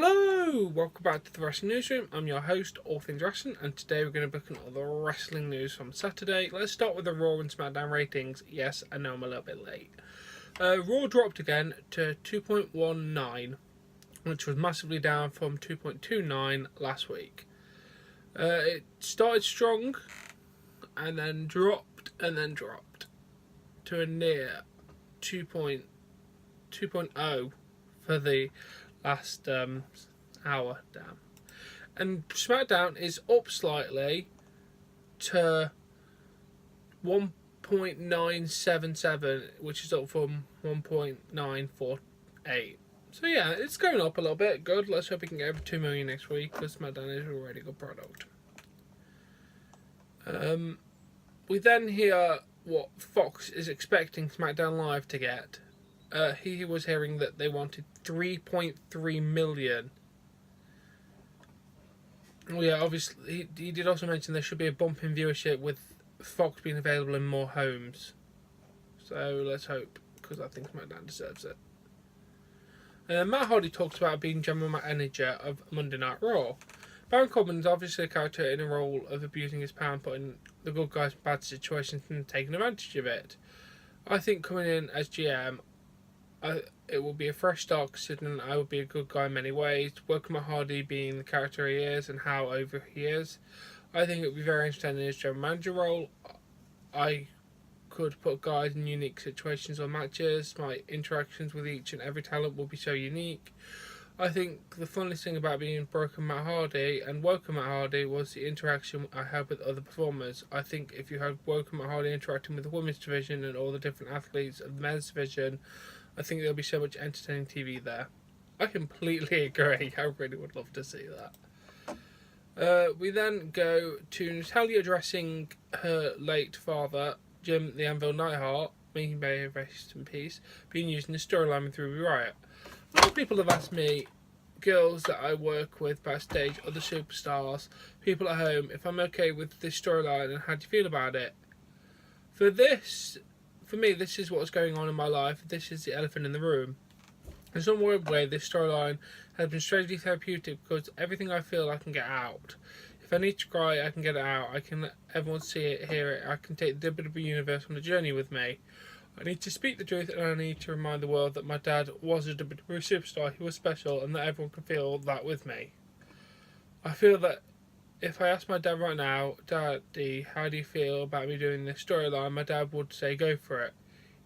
Hello! Welcome back to the Wrestling Newsroom. I'm your host, All Things Wrestling, and today we're going to be looking at the wrestling news from Saturday. Let's start with the Raw and SmackDown ratings. Yes, I know I'm a little bit late. Raw dropped again to 2.19, which was massively down from 2.29 last week. It started strong, and then dropped to a near 2.0 for the last hour. Damn. And SmackDown is up slightly to 1.977, which is up from 1.948. So yeah, it's going up a little bit. Good. Let's hope we can get over 2 million next week, because SmackDown is already a good product. We then hear what Fox is expecting SmackDown Live to get. He was hearing that they wanted 3.3 million. Well, yeah, obviously, he did also mention there should be a bump in viewership with Fox being available in more homes. So let's hope, because I think SmackDown deserves it. Matt Hardy talks about being general manager of Monday Night Raw. Baron Corbin is obviously a character in a role of abusing his power and putting the good guys in bad situations and taking advantage of it. I think coming in as GM, it will be a fresh start, considering I would be a good guy in many ways. Welcome Matt Hardy being the character he is and how over he is. I think it would be very entertaining in his general manager role. I could put guys in unique situations or matches. My interactions with each and every talent will be so unique. I think the funniest thing about being Broken Matt Hardy and Woken Matt Hardy was the interaction I had with other performers. I think if you had Woken Matt Hardy interacting with the women's division and all the different athletes of the men's division, I think there'll be so much entertaining TV there. I completely agree. I really would love to see that. We then go to Natalia addressing her late father, Jim the Anvil Neidhart, may he rest in peace, being used in the storyline with Ruby Riott. A lot of people have asked me, girls that I work with backstage, other superstars, people at home, if I'm okay with this storyline and how do you feel about it. For me, this is what's going on in my life. This is the elephant in the room. In some weird way, this storyline has been strangely therapeutic because everything I feel I can get out. If I need to cry, I can get it out. I can let everyone see it, hear it. I can take the WWE Universe on a journey with me. I need to speak the truth, and I need to remind the world that my dad was a WWE superstar. He was special, and that everyone can feel that with me. I feel that if I asked my dad right now, Daddy, how do you feel about me doing this storyline? My dad would say, go for it.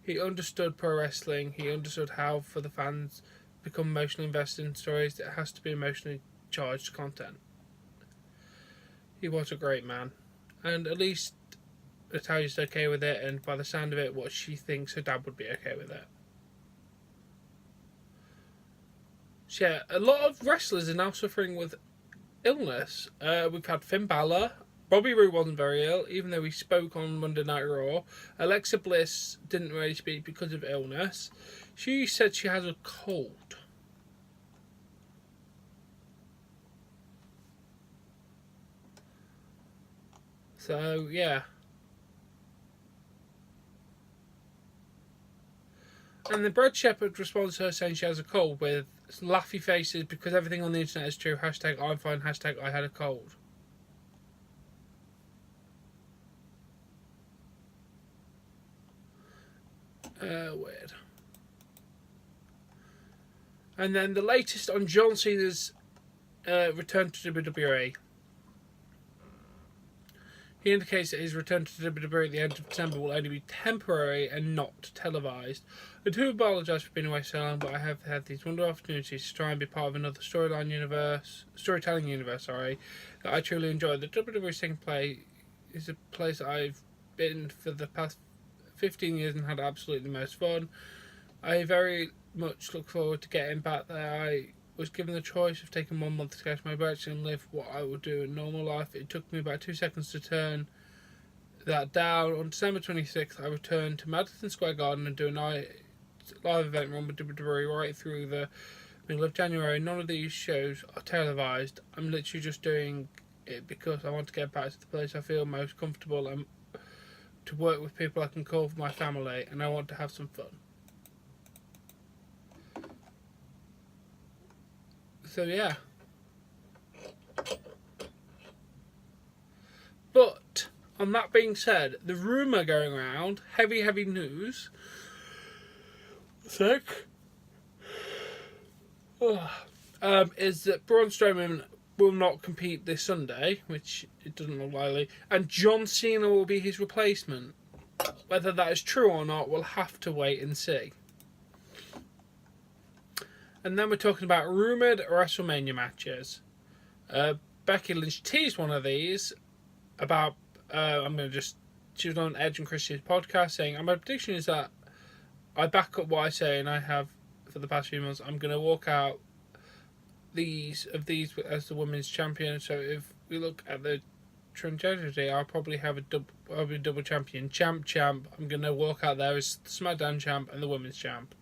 He understood pro wrestling. He understood how, for the fans, become emotionally invested in stories, it has to be emotionally charged content. He was a great man. And at least Natalia's okay with it, and by the sound of it, what she thinks her dad would be okay with it. So yeah, a lot of wrestlers are now suffering with illness. We've had Finn Balor. Bobby Roode wasn't very ill, even though he spoke on Monday Night Raw. Alexa Bliss didn't really speak because of illness. She said she has a cold. So, yeah. And then Brad Shepherd responds to her saying she has a cold with laughy faces because everything on the internet is true. Hashtag I'm fine. Hashtag I had a cold. Weird. And then the latest on John Cena's return to WWE. He indicates that his return to WWE at the end of December will only be temporary and not televised. I do apologise for being away so long, but I have had these wonderful opportunities to try and be part of another storytelling universe, that I truly enjoy. The WWE second play is a place that I've been for the past 15 years and had absolutely the most fun. I very much look forward to getting back there. I was given the choice of taking 1 month to catch my breath and live what I would do in normal life. It took me about 2 seconds to turn that down. On December 26th, I returned to Madison Square Garden and do a live event run with WWE right through the middle of January. None of these shows are televised. I'm literally just doing it because I want to get back to the place I feel most comfortable and to work with people I can call for my family, and I want to have some fun. So yeah. But on that being said, the rumour going around, heavy news. Is that Braun Strowman will not compete this Sunday, which it doesn't look likely, and John Cena will be his replacement. Whether that is true or not, we'll have to wait and see. And then we're talking about rumoured WrestleMania matches. Becky Lynch teased one of these about, she was on Edge and Christian's podcast saying, my prediction is that I back up what I say, and I have for the past few months. I'm going to walk out these as the women's champion. So if we look at the trajectory, I'll probably have a double champion, champ. I'm going to walk out there as the SmackDown champ and the women's champ.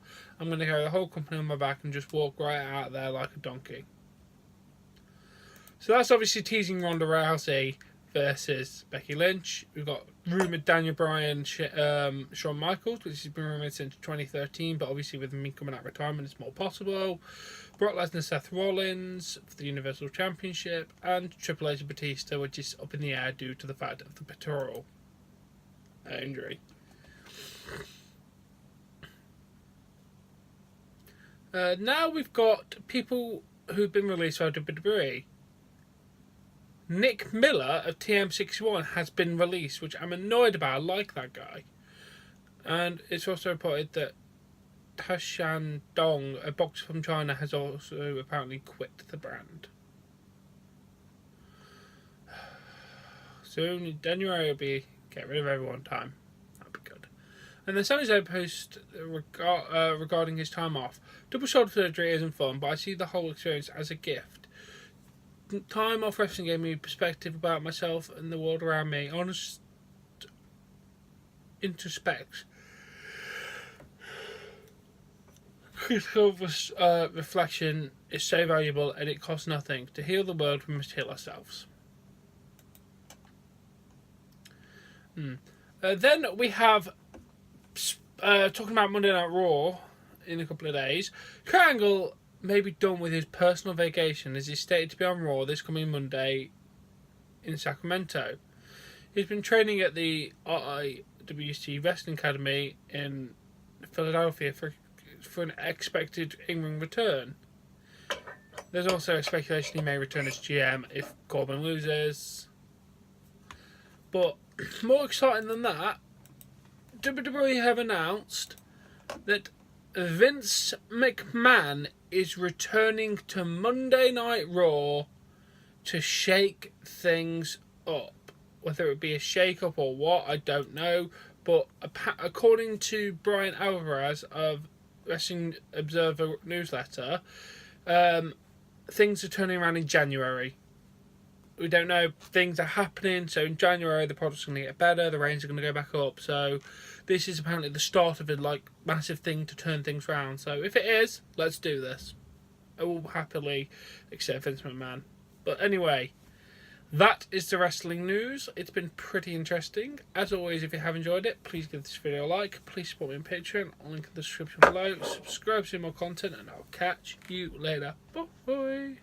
I'm going to carry the whole company on my back and just walk right out there like a donkey. So that's obviously teasing Ronda Rousey versus Becky Lynch. We've got rumoured Daniel Bryan, Shawn Michaels, which has been rumoured since 2013, but obviously with me coming out of retirement, it's more possible. Brock Lesnar, Seth Rollins for the Universal Championship, and Triple H and Batista, which is up in the air due to the fact of the pectoral injury. Now we've got people who've been released by WWE. Nick Miller of TM61 has been released, which I'm annoyed about. I like that guy. And it's also reported that Tashan Dong, a boxer from China, has also apparently quit the brand. Soon in January will be get rid of everyone time. That'd be good. And then Sami Zayn post regarding his time off. Double shoulder surgery isn't fun, but I see the whole experience as a gift. Time off wrestling gave me perspective about myself and the world around me. Honest introspect. Critical reflection is so valuable, and it costs nothing. To heal the world, we must heal ourselves. Then we have talking about Monday Night Raw in a couple of days. Kurt Angle may be done with his personal vacation, as he's stated to be on Raw this coming Monday in Sacramento. He's been training at the IWC Wrestling Academy in Philadelphia for an expected in-ring return. There's also a speculation he may return as GM if Corbin loses. But more exciting than that, WWE have announced that Vince McMahon is returning to Monday Night Raw to shake things up. Whether it be a shake-up or what, I don't know. But according to Brian Alvarez of Wrestling Observer newsletter, things are turning around in January. We don't know. Things are happening. So in January, the product's going to get better. The ratings are going to go back up. So this is apparently the start of a massive thing to turn things around. So if it is, let's do this. I will happily accept Vince McMahon. But anyway, that is the wrestling news. It's been pretty interesting. As always, if you have enjoyed it, please give this video a like. Please support me on Patreon. I'll link in the description below. Subscribe to see more content, and I'll catch you later. Bye.